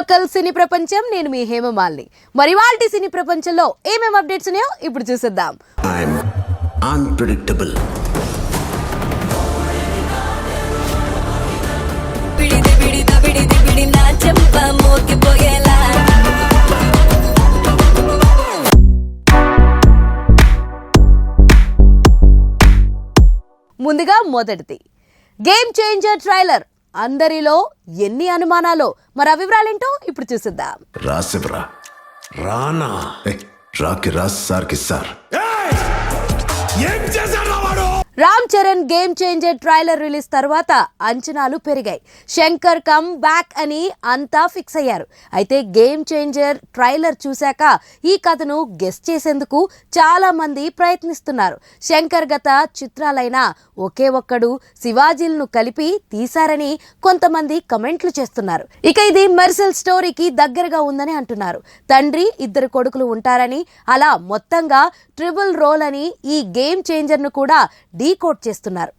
Local సినీ ప్రపంచం నేను మీ హేమమాలిని. మరి వాల్టి సినీ ప్రపంచంలో ఏమేం అప్డేట్స్ ఉన్నాయో ఇప్పుడు చూసేద్దాం. I'm unpredictable. ముందుగా మొదటిది గేమ్ చేంజర్ ట్రైలర్. అందరిలో ఎన్ని అనుమానాలో, మరి ఆ వివరాలేంటో ఇప్పుడు చూసిద్దాం. రాసివరా రానా రాకి రాస్ సార్ కి sir Ram Charan game changer trailer release తర్వాత అంచనాలు పెరిగాయి. శంకర్ కమ్ బ్యాక్ అని అంతా ఫిక్స్ అయ్యారు. అయితే గేమ్ చేంజర్ ట్రైలర్ చూశాక ఈ కథను గెస్ చేసేందుకు చాలా మంది ప్రయత్నిస్తున్నారు. శంకర్ గత చిత్రాలైన ఒకే ఒక్కడు, శివాజీలను కలిపి తీశారని కొంతమంది కమెంట్లు చేస్తున్నారు. ఇక ఇది మెర్సెల్ స్టోరీకి దగ్గరగా ఉందని అంటున్నారు. తండ్రి, ఇద్దరు కొడుకులు ఉంటారని, అలా మొత్తంగా ట్రిపుల్ రోల్ అని ఈ గేమ్ చేంజర్ ను కూడా డీకోడ్ చేస్తున్నారు.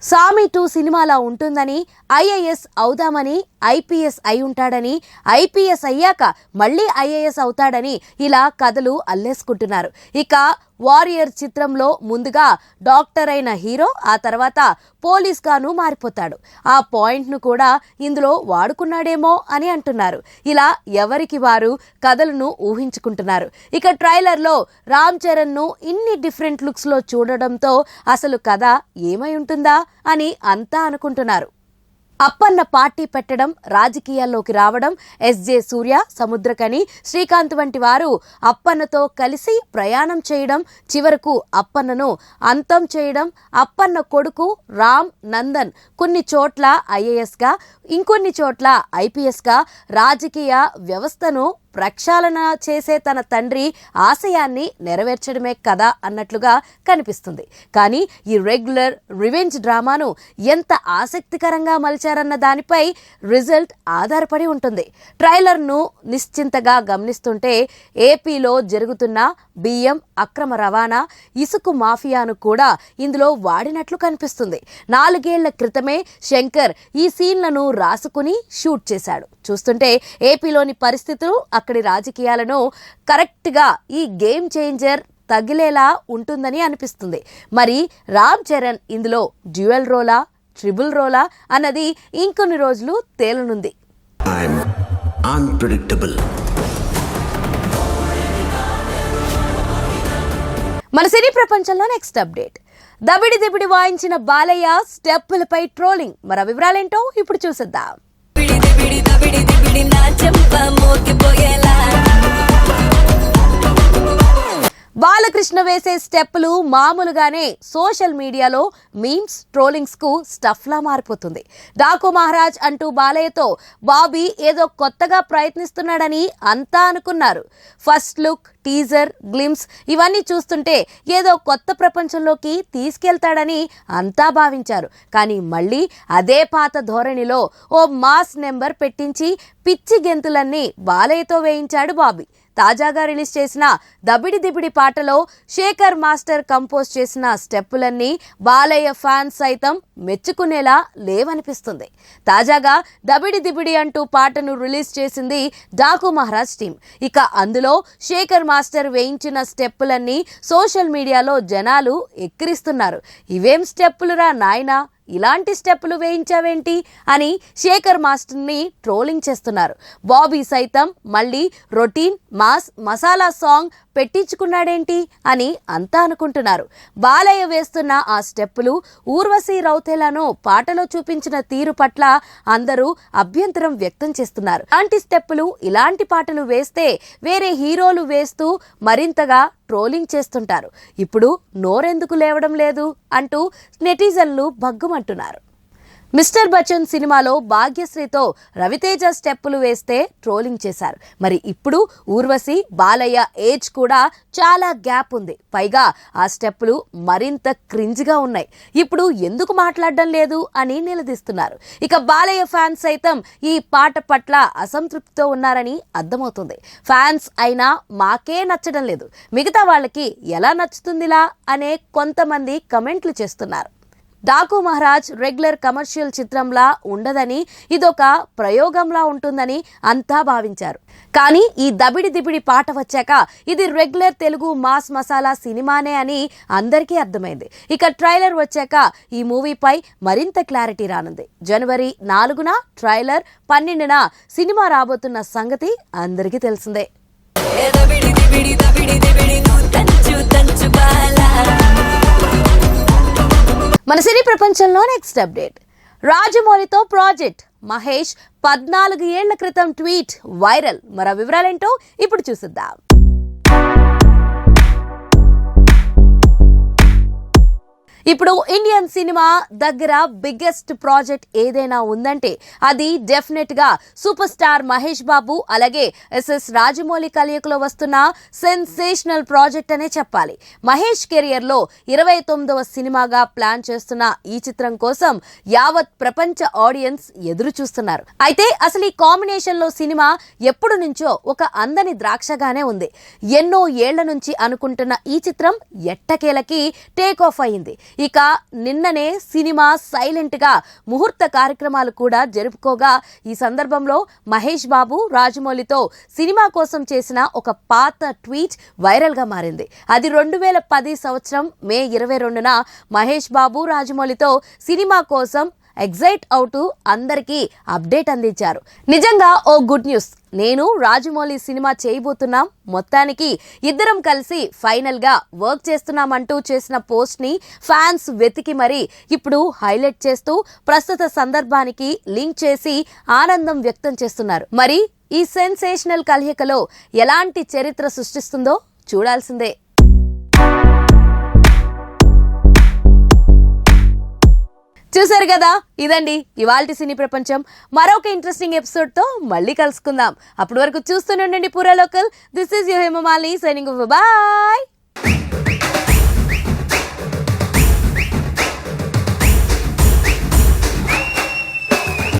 సామి 2 సినిమాలా ఉంటుందని, ఐఏఎస్ అవుదామని, ఐపీఎస్ అయి ఉంటాడని, ఐపీఎస్ అయ్యాక మళ్ళీ ఐఏఎస్ అవుతాడని ఇలా కథలు అల్లేసుకుంటున్నారు. ఇక వారియర్ చిత్రంలో ముందుగా డాక్టర్ అయిన హీరో ఆ తర్వాత పోలీస్ గాను మారిపోతాడు. ఆ పాయింట్ ను కూడా ఇందులో వాడుకున్నాడేమో అని అంటున్నారు. ఇలా ఎవరికి వారు కథలను ఊహించుకుంటున్నారు. ఇక ట్రైలర్ లో రామ్ చరణ్ ను ఇన్ని డిఫరెంట్ లుక్స్ లో చూడడంతో అసలు కథ ఏమై ఉంటుందా అని అంతా అనుకుంటున్నారు. అప్పన్న పార్టీ పెట్టడం, రాజకీయాల్లోకి రావడం, ఎస్జే సూర్య, సముద్రకని, శ్రీకాంత్ వంటి వారు అప్పన్నతో కలిసి ప్రయాణం చేయడం, చివరకు అప్పన్నను అంతం చేయడం, అప్పన్న కొడుకు రామ్ నందన్ కొన్ని చోట్ల ఐఏఎస్గా, ఇంకొన్ని చోట్ల ఐపీఎస్గా రాజకీయ వ్యవస్థను ప్రక్షాళన చేసే తన తండ్రి ఆశయాన్ని నెరవేర్చడమే కదా అన్నట్లుగా కనిపిస్తుంది. కానీ ఈ రెగ్యులర్ రివెంజ్ డ్రామాను ఎంత ఆసక్తికరంగా మలిచారన్న దానిపై రిజల్ట్ ఆధారపడి ఉంటుంది. ట్రైలర్ను నిశ్చింతగా గమనిస్తుంటే ఏపీలో జరుగుతున్న బియ్యం అక్రమ రవాణా, ఇసుక మాఫియాను కూడా ఇందులో వాడినట్లు కనిపిస్తుంది. 4 ఏళ్ల క్రితమే శంకర్ ఈ సీన్లను రాసుకుని షూట్ చేశాడు. చూస్తుంటే ఏపీలోని పరిస్థితులు, అక్కడి రాజకీయాలను కరెక్ట్గా ఈ గేమ్ చేంజర్ తగిలేలా ఉంటుందని అనిపిస్తుంది. మరి రామ్ చరణ్ ఇందులో డ్యూయల్ రోలా, ట్రిపుల్ రోలా అన్నది ఇంకొన్ని రోజులు తేలనుంది. I'm unpredictable. మన సినీ ప్రపంచంలో నెక్స్ట్ అప్డేట్. దబిడి వాయించిన బాలయ్య స్టెప్పులపై ట్రోలింగ్. మరి ఆ వివరాలేంటో ఇప్పుడు చూసేద్దాం. బాలకృష్ణ వేసే స్టెప్పులు మామూలుగానే సోషల్ మీడియాలో మీమ్స్, ట్రోలింగ్స్ కు స్టఫ్ లా మారిపోతుంది. డాకు మహారాజ్ అంటూ బాలయ్యతో బాబీ ఏదో కొత్తగా ప్రయత్నిస్తున్నాడని అంతా అనుకున్నారు. ఫస్ట్ లుక్, టీజర్, గ్లిమ్స్ ఇవన్నీ చూస్తుంటే ఏదో కొత్త ప్రపంచంలోకి తీసుకెళ్తాడని అంతా భావించారు. కానీ మళ్ళీ అదే పాత ధోరణిలో ఓ మాస్ నెంబర్ పెట్టించి పిచ్చి గెంతులన్నీ బాలయ్యతో వేయించాడు బాబీ. తాజాగా రిలీజ్ చేసిన దబిడి పాటలో శేఖర్ మాస్టర్ కంపోజ్ చేసిన స్టెప్పులన్నీ బాలయ్య ఫ్యాన్స్ సైతం మెచ్చుకునేలా లేవనిపిస్తుంది. తాజాగా దబిడి అంటూ పాటను రిలీజ్ చేసింది డాకు మహారాజ్ టీం. ఇక అందులో శేఖర్ మాస్టర్ వేయించిన స్టెప్పులన్నీ సోషల్ మీడియాలో జనాలు ఎక్కిరిస్తున్నారు. ఇవేం స్టెప్పులురా నాయనా, ఇలాంటి స్టెప్పులు వేయించావేంటి అని శేఖర్ మాస్టర్ని ట్రోలింగ్ చేస్తున్నారు. బాబీ సైతం మళ్ళీ రొటీన్ మాస్ మసాలా సాంగ్ పెట్టించుకున్నాడేంటి అని అంతా అనుకుంటున్నారు. బాలయ్య వేస్తున్న ఆ స్టెప్పులు, ఊర్వశి రౌతేలాను పాటలో చూపించిన తీరు పట్ల అందరూ అభ్యంతరం వ్యక్తం చేస్తున్నారు. ఇలాంటి స్టెప్పులు, ఇలాంటి పాటలు వేస్తే వేరే హీరోలు వేస్తూ మరింతగా ట్రోలింగ్ చేస్తుంటారు. ఇప్పుడు నోరెందుకు లేవడం లేదు అంటూ నెటిజన్లు భగ్గుమంటున్నారు. మిస్టర్ బచ్చన్ సినిమాలో భాగ్యశ్రీతో రవితేజ స్టెప్పులు వేస్తే ట్రోలింగ్ చేశారు. మరి ఇప్పుడు ఊర్వశి, బాలయ్య ఏజ్ కూడా చాలా గ్యాప్ ఉంది. పైగా ఆ స్టెప్పులు మరింత క్రింజ్గా ఉన్నాయి. ఇప్పుడు ఎందుకు మాట్లాడడం లేదు అని నిలదీస్తున్నారు. ఇక బాలయ్య ఫ్యాన్స్ సైతం ఈ పాట పట్ల అసంతృప్తితో ఉన్నారని అర్థమవుతుంది. ఫ్యాన్స్ అయినా మాకే నచ్చడం లేదు, మిగతా వాళ్ళకి ఎలా నచ్చుతుందిలా అనే కొంతమంది కమెంట్లు చేస్తున్నారు. డాకు మహారాజ్ రెగ్యులర్ కమర్షియల్ చిత్రంలా ఉండదని, ఇదొక ప్రయోగంలా ఉంటుందని అంతా భావించారు. కానీ ఈ దబిడి దిబిడి పాట వచ్చాక ఇది రెగ్యులర్ తెలుగు మాస్ మసాలా సినిమానే అని అందరికీ అర్థమైంది. ఇక ట్రైలర్ వచ్చాక ఈ మూవీపై మరింత క్లారిటీ రానుంది. జనవరి 4న ట్రైలర్, 12న సినిమా రాబోతున్న సంగతి అందరికీ తెలిసిందే. మన సినీ ప్రపంచంలో నెక్స్ట్ అప్డేట్. రాజమౌళితో ప్రాజెక్ట్. మహేష్ 14 ఏళ్ల క్రితం ట్వీట్ వైరల్. మరో వివరాలేంటో ఇప్పుడు చూసిద్దాం. ఇప్పుడు ఇండియన్ సినిమా దగ్గర బిగ్గెస్ట్ ప్రాజెక్ట్ ఏదైనా ఉందంటే అది డెఫినెట్ గా సూపర్ స్టార్ మహేష్ బాబు అలాగే ఎస్ఎస్ రాజమౌళి కలయికలో వస్తున్న సెన్సేషనల్ ప్రాజెక్ట్ అనే చెప్పాలి. మహేష్ కెరియర్ లో 29వ సినిమాగా ప్లాన్ చేస్తున్న ఈ చిత్రం కోసం యావత్ ప్రపంచ ఆడియన్స్ ఎదురు చూస్తున్నారు. అయితే అసలు ఈ కాంబినేషన్ లో సినిమా ఎప్పుడు నుంచో ఒక అందని ద్రాక్షగానే ఉంది. ఎన్నో ఏళ్ల నుంచి అనుకుంటున్న ఈ చిత్రం ఎట్టకేలకి టేక్ ఆఫ్ అయింది. ఇక నిన్ననే సినిమా సైలెంట్ గా ముహూర్త కార్యక్రమాలు కూడా జరుపుకోగా ఈ సందర్భంలో మహేష్ బాబు రాజమౌళితో సినిమా కోసం చేసిన ఒక పాత ట్వీట్ వైరల్ గా మారింది. అది 2010 సంవత్సరం మే 22న మహేష్ బాబు రాజమౌళితో సినిమా కోసం ఎగ్జైట్ అవుతూ అందరికీ అప్డేట్ అందించారు. నిజంగా ఓ గుడ్ న్యూస్. నేను రాజమౌళి సినిమా చేయబోతున్నాం, మొత్తానికి ఇద్దరం కలిసి ఫైనల్ గా వర్క్ చేస్తున్నామంటూ చేసిన పోస్ట్ ని ఫ్యాన్స్ వెతికి మరీ ఇప్పుడు హైలైట్ చేస్తూ ప్రస్తుత సందర్భానికి లింక్ చేసి ఆనందం వ్యక్తం చేస్తున్నారు. మరి ఈ సెన్సేషనల్ కలయికలో ఎలాంటి చరిత్ర సృష్టిస్తుందో చూడాల్సిందే. చూసారు కదా, ఇదండి ఇవాల్టి సినీ ప్రపంచం. మరొక ఇంట్రెస్టింగ్ ఎపిసోడ్ తో మళ్ళీ కలుసుకుందాం. అప్పటి వరకు చూస్తూనే ఉండండి పూరా local. This is your Hemamalini signing off. Bye.